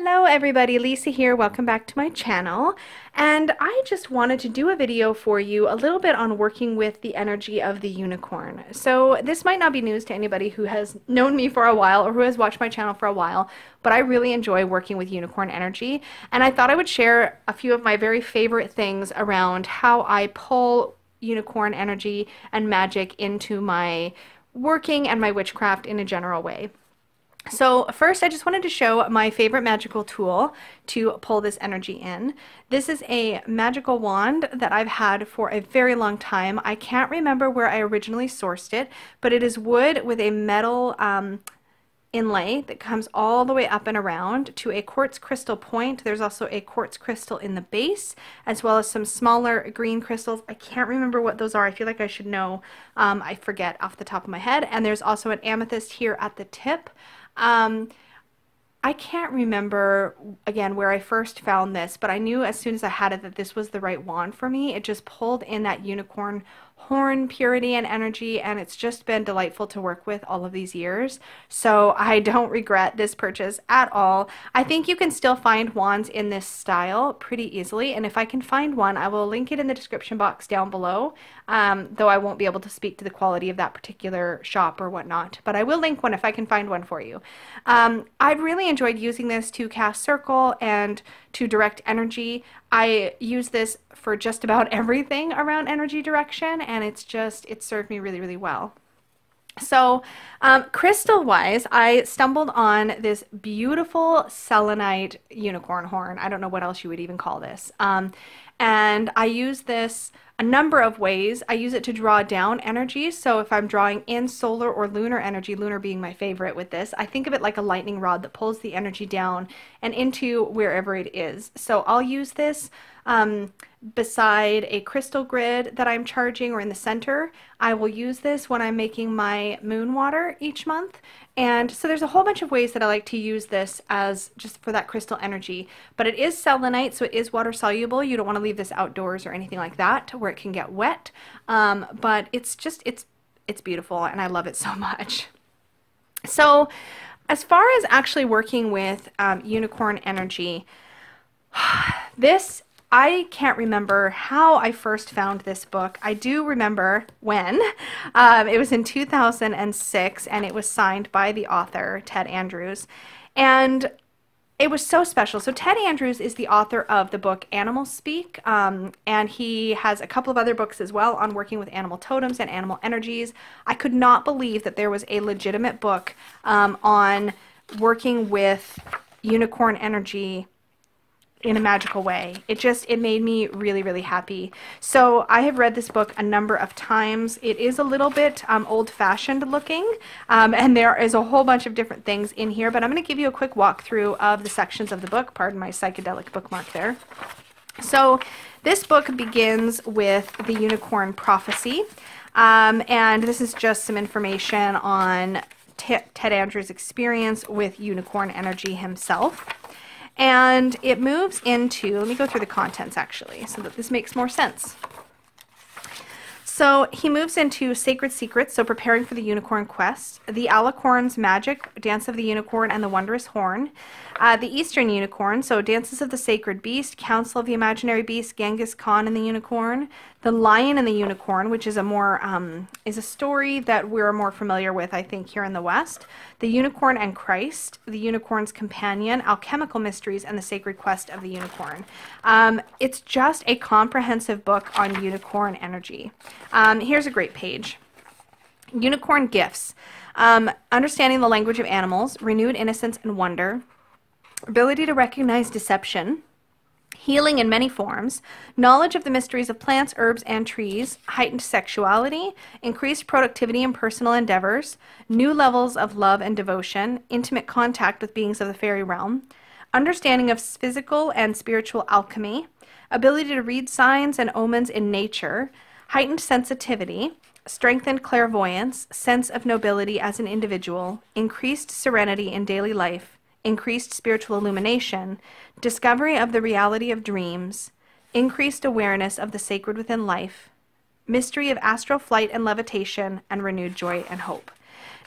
Hello everybody, Lisa here. Welcome back to my channel. And I just wanted to do a video for you a little bit on working with the energy of the unicorn. So this might not be news to anybody who has known me for a while or who has watched my channel for a while, but I really enjoy working with unicorn energy. And I thought I would share a few of my very favorite things around how I pull unicorn energy and magic into my working and my witchcraft in a general way. So first, I just wanted to show my favorite magical tool to pull this energy in. This is a magical wand that I've had for a very long time. I can't remember where I originally sourced it, but it is wood with a metal inlay that comes all the way up and around to a quartz crystal point. There's also a quartz crystal in the base, as well as some smaller green crystals. I can't remember what those are. I feel like I should know. I forget off the top of my head. And there's also an amethyst here at the tip. I can't remember again where I first found this, but I knew as soon as I had it that this was the right wand for me. It just pulled in that unicorn horn purity and energy, and it's just been delightful to work with all of these years. So I don't regret this purchase at all. I think you can still find wands in this style pretty easily, and if I can find one, I will link it in the description box down below, though I won't be able to speak to the quality of that particular shop or whatnot, but I will link one if I can find one for you. I've really enjoyed using this to cast circle and to direct energy. I use this for just about everything around energy direction, and it's served me really, really well. So crystal wise, I stumbled on this beautiful selenite unicorn horn. I don't know what else you would even call this. And I use this a number of ways. I use it to draw down energy. So if I'm drawing in solar or lunar energy, lunar being my favorite with this, I think of it like a lightning rod that pulls the energy down and into wherever it is. So I'll use this beside a crystal grid that I'm charging or in the center. I will use this when I'm making my moon water each month. And so there's a whole bunch of ways that I like to use this as just for that crystal energy. But it is selenite, so it is water soluble. You don't want to leave this outdoors or anything like that where it can get wet. But it's beautiful, and I love it so much. So as far as actually working with unicorn energy, I can't remember how I first found this book. I do remember when. It was in 2006, and it was signed by the author, Ted Andrews. And it was so special. So Ted Andrews is the author of the book Animal Speak, and he has a couple of other books as well on working with animal totems and animal energies. I could not believe that there was a legitimate book on working with unicorn energy in a magical way. It made me really, really happy. So I have read this book a number of times. It is a little bit old-fashioned looking, and there is a whole bunch of different things in here, but I'm going to give you a quick walkthrough of the sections of the book. Pardon my psychedelic bookmark there. So this book begins with the unicorn prophecy, and this is just some information on Ted Andrews' experience with unicorn energy himself. And it moves into, let me go through the contents actually, so that this makes more sense. So he moves into Sacred Secrets, so preparing for the unicorn quest, the Alicorn's Magic, Dance of the Unicorn and the Wondrous Horn, the Eastern Unicorn, so Dances of the Sacred Beast, Council of the Imaginary Beast, Genghis Khan and the Unicorn, the Lion and the Unicorn, which is a more is a story that we're more familiar with, I think, here in the West, the Unicorn and Christ, the Unicorn's Companion, Alchemical Mysteries, and the Sacred Quest of the Unicorn. It's just a comprehensive book on unicorn energy. Here's a great page. Unicorn Gifts. Understanding the language of animals, renewed innocence and wonder, ability to recognize deception, healing in many forms, knowledge of the mysteries of plants, herbs, and trees, heightened sexuality, increased productivity in personal endeavors, new levels of love and devotion, intimate contact with beings of the fairy realm, understanding of physical and spiritual alchemy, ability to read signs and omens in nature, heightened sensitivity, strengthened clairvoyance, sense of nobility as an individual, increased serenity in daily life, increased spiritual illumination, discovery of the reality of dreams, increased awareness of the sacred within life, mystery of astral flight and levitation, and renewed joy and hope.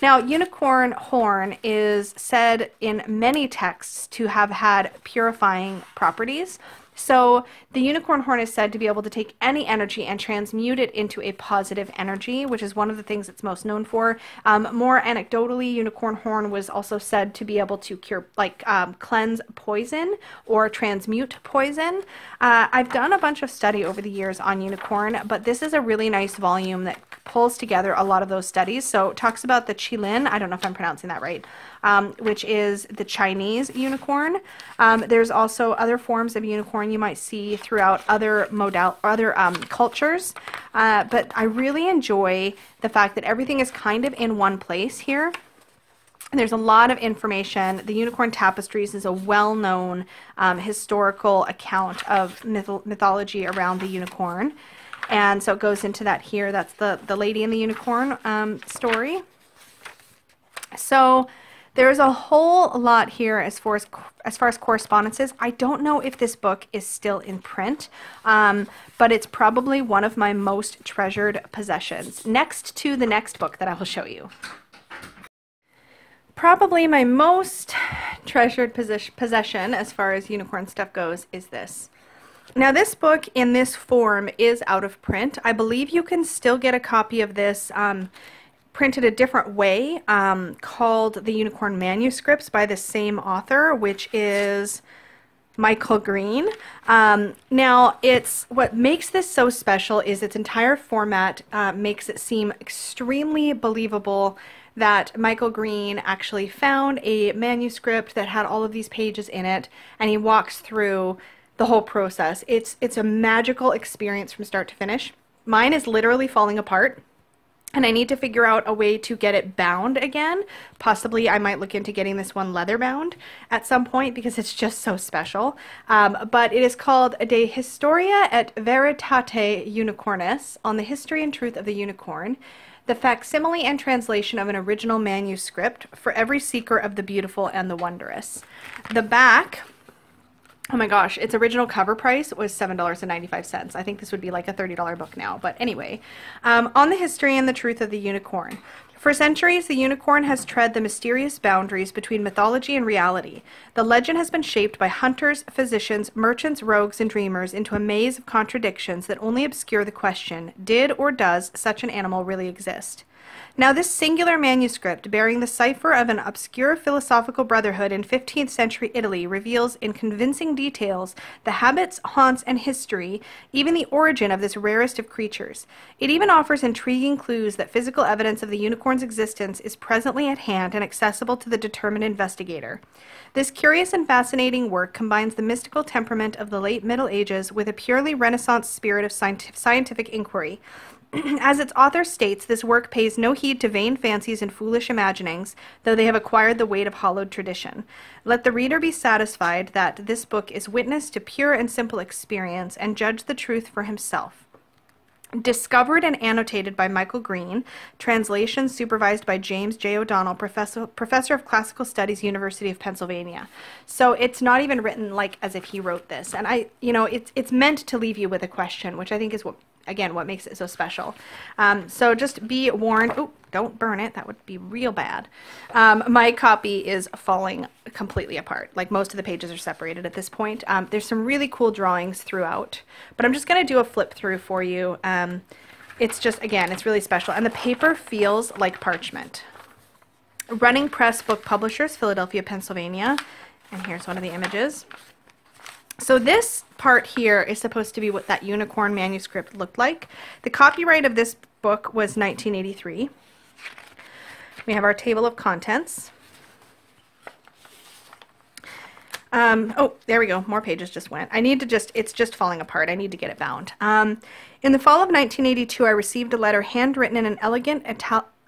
Now, unicorn horn is said in many texts to have had purifying properties. So the unicorn horn is said to be able to take any energy and transmute it into a positive energy, which is one of the things it's most known for. More anecdotally, unicorn horn was also said to be able to cure, like cleanse poison or transmute poison. I've done a bunch of study over the years on unicorn, but this is a really nice volume that pulls together a lot of those studies. So it talks about the qilin, I don't know if I'm pronouncing that right, which is the Chinese unicorn. There's also other forms of unicorn you might see throughout other cultures, but I really enjoy the fact that everything is kind of in one place here. There's a lot of information. The Unicorn Tapestries is a well-known historical account of mythology around the unicorn. And so it goes into that here. That's the Lady and the Unicorn story. So there's a whole lot here as far as correspondences. I don't know if this book is still in print, but it's probably one of my most treasured possessions, next to the next book that I will show you. Probably my most treasured possession as far as unicorn stuff goes is this. Now this book in this form is out of print. I believe you can still get a copy of this printed a different way, called The Unicorn Manuscripts by the same author, which is Michael Green. Now what makes this so special is its entire format makes it seem extremely believable that Michael Green actually found a manuscript that had all of these pages in it, and he walks through the whole process. It's a magical experience from start to finish. Mine is literally falling apart, and I need to figure out a way to get it bound again. Possibly I might look into getting this one leather bound at some point because it's just so special. But it is called De Historia et Veritate Unicornis, on the history and truth of the unicorn, the facsimile and translation of an original manuscript for every seeker of the beautiful and the wondrous. The back, oh my gosh, its original cover price was $7.95. I think this would be like a $30 book now. But anyway, on the history and the truth of the unicorn. For centuries, the unicorn has tread the mysterious boundaries between mythology and reality. The legend has been shaped by hunters, physicians, merchants, rogues, and dreamers into a maze of contradictions that only obscure the question, did or does such an animal really exist? Now this singular manuscript, bearing the cipher of an obscure philosophical brotherhood in 15th century Italy, reveals in convincing details the habits, haunts, and history, even the origin of this rarest of creatures. It even offers intriguing clues that physical evidence of the unicorn's existence is presently at hand and accessible to the determined investigator. This curious and fascinating work combines the mystical temperament of the late Middle Ages with a purely Renaissance spirit of scientific inquiry. As its author states, this work pays no heed to vain fancies and foolish imaginings, though they have acquired the weight of hallowed tradition. Let the reader be satisfied that this book is witness to pure and simple experience, and judge the truth for himself. Discovered and annotated by Michael Green, translation supervised by James J. O'Donnell, professor of classical studies, University of Pennsylvania. So it's not even written like as if he wrote this, and it's meant to leave you with a question, which I think is what makes it so special. So just be warned. Oh, don't burn it. That would be real bad. My copy is falling completely apart. Like, most of the pages are separated at this point. There's some really cool drawings throughout, but I'm just going to do a flip through for you. It's just, again, it's really special. And the paper feels like parchment. Running Press Book Publishers, Philadelphia, Pennsylvania. And here's one of the images. So this part here is supposed to be what that unicorn manuscript looked like. The copyright of this book was 1983. We have our table of contents. Oh, there we go. More pages just went. It's just falling apart. I need to get it bound. In the fall of 1982, I received a letter handwritten in an elegant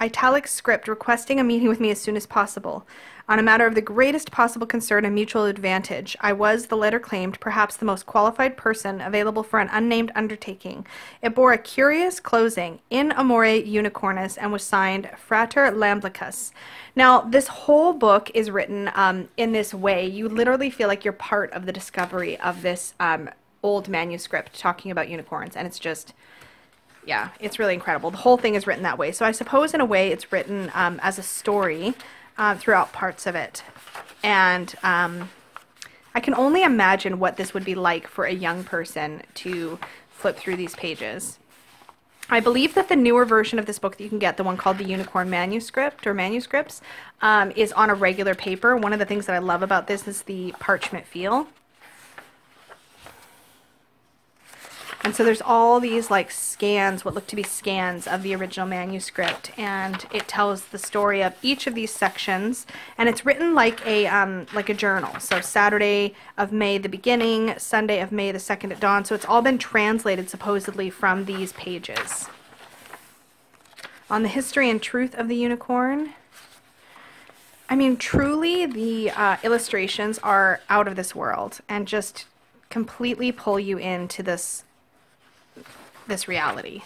italic script requesting a meeting with me as soon as possible. On a matter of the greatest possible concern and mutual advantage, I was, the letter claimed, perhaps the most qualified person available for an unnamed undertaking. It bore a curious closing, In Amore Unicornis, and was signed Frater Lamblicus. Now, this whole book is written in this way. You literally feel like you're part of the discovery of this old manuscript talking about unicorns, and it's just yeah, it's really incredible. The whole thing is written that way. So I suppose in a way it's written as a story throughout parts of it. And I can only imagine what this would be like for a young person to flip through these pages. I believe that the newer version of this book that you can get, the one called the Unicorn Manuscript or Manuscripts, is on a regular paper. One of the things that I love about this is the parchment feel. And so there's all these like scans, what look to be scans of the original manuscript, and it tells the story of each of these sections, and it's written like a journal. So Saturday of May, the beginning, Sunday of May, the second at dawn. So it's all been translated supposedly from these pages. On the history and truth of the unicorn. I mean, truly the illustrations are out of this world and just completely pull you into this reality.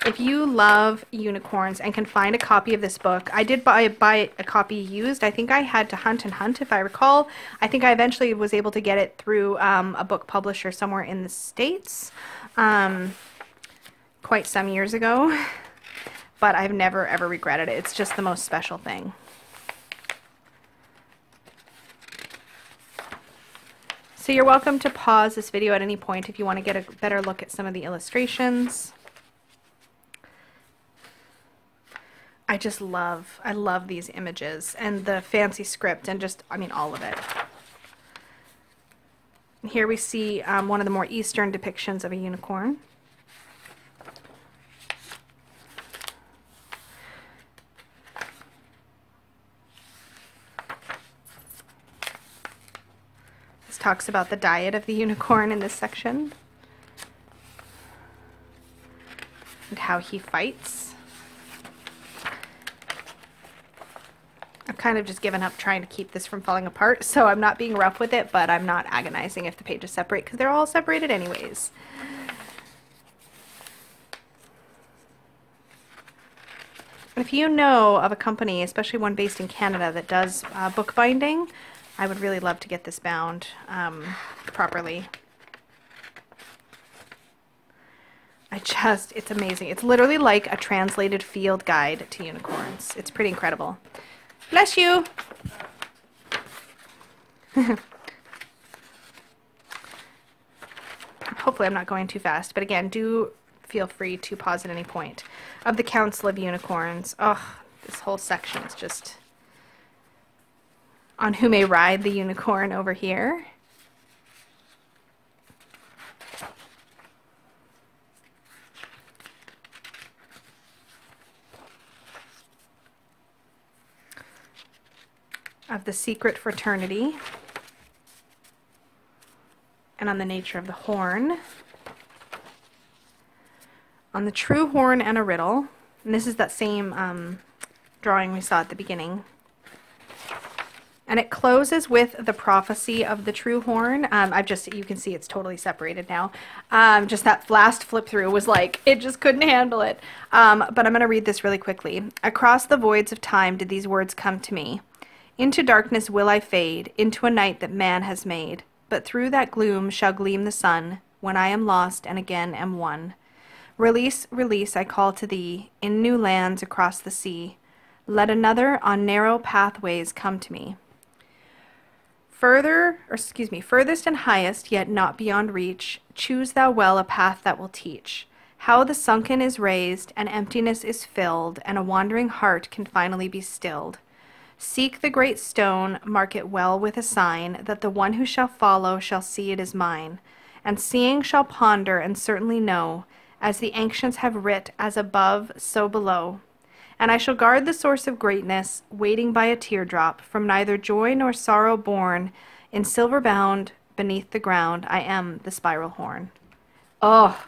If you love unicorns and can find a copy of this book, I did buy a copy used. I think I had to hunt and hunt, if I recall. I think I eventually was able to get it through a book publisher somewhere in the States quite some years ago, but I've never ever regretted it. It's just the most special thing. So you're welcome to pause this video at any point if you want to get a better look at some of the illustrations. I love these images and the fancy script and just, I mean, all of it. Here we see one of the more Eastern depictions of a unicorn. Talks about the diet of the unicorn in this section and how he fights. I've kind of just given up trying to keep this from falling apart, so I'm not being rough with it, but I'm not agonizing if the pages separate because they're all separated anyways. If you know of a company, especially one based in Canada, that does bookbinding, I would really love to get this bound properly. It's amazing. It's literally like a translated field guide to unicorns. It's pretty incredible. Bless you! Hopefully I'm not going too fast, but again, do feel free to pause at any point. Of the Council of Unicorns. Oh, this whole section is just... On who may ride the unicorn over here. Of the secret fraternity. And on the nature of the horn. On the true horn and a riddle. And this is that same drawing we saw at the beginning. And it closes with the prophecy of the true horn. You can see it's totally separated now. Just that last flip through was like, it just couldn't handle it. But I'm going to read this really quickly. Across the voids of time did these words come to me. Into darkness will I fade, into a night that man has made. But through that gloom shall gleam the sun, when I am lost and again am won. Release, release, I call to thee, in new lands across the sea. Let another on narrow pathways come to me. Furthest and highest, yet not beyond reach, choose thou well a path that will teach how the sunken is raised, and emptiness is filled, and a wandering heart can finally be stilled. Seek the great stone, mark it well with a sign, that the one who shall follow shall see it is mine, and seeing shall ponder and certainly know, as the ancients have writ, as above, so below. And I shall guard the source of greatness, waiting by a teardrop, from neither joy nor sorrow born. In silver bound, beneath the ground, I am the spiral horn. Oh,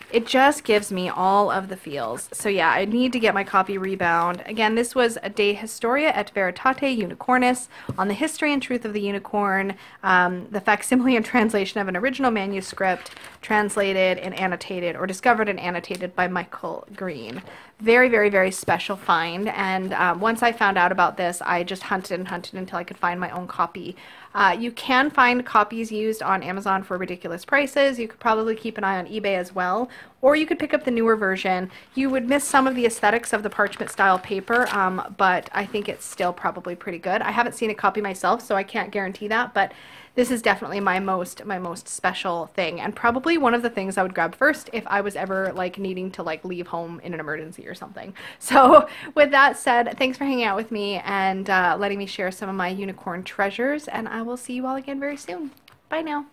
it just gives me all of the feels. So yeah, I need to get my copy rebound. Again, this was a De Historia et Veritate Unicornis, on the history and truth of the unicorn, the facsimile and translation of an original manuscript, translated and annotated, or discovered and annotated by Michael Green. Very, very, very special find. And once I found out about this, I just hunted and hunted until I could find my own copy. You can find copies used on Amazon for ridiculous prices. You could probably keep an eye on eBay as well, or you could pick up the newer version. You would miss some of the aesthetics of the parchment style paper, but I think it's still probably pretty good. I haven't seen a copy myself, so I can't guarantee that, but this is definitely my most special thing, and probably one of the things I would grab first if I was ever like needing to like leave home in an emergency or something. So with that said, thanks for hanging out with me and letting me share some of my unicorn treasures, and I will see you all again very soon. Bye now.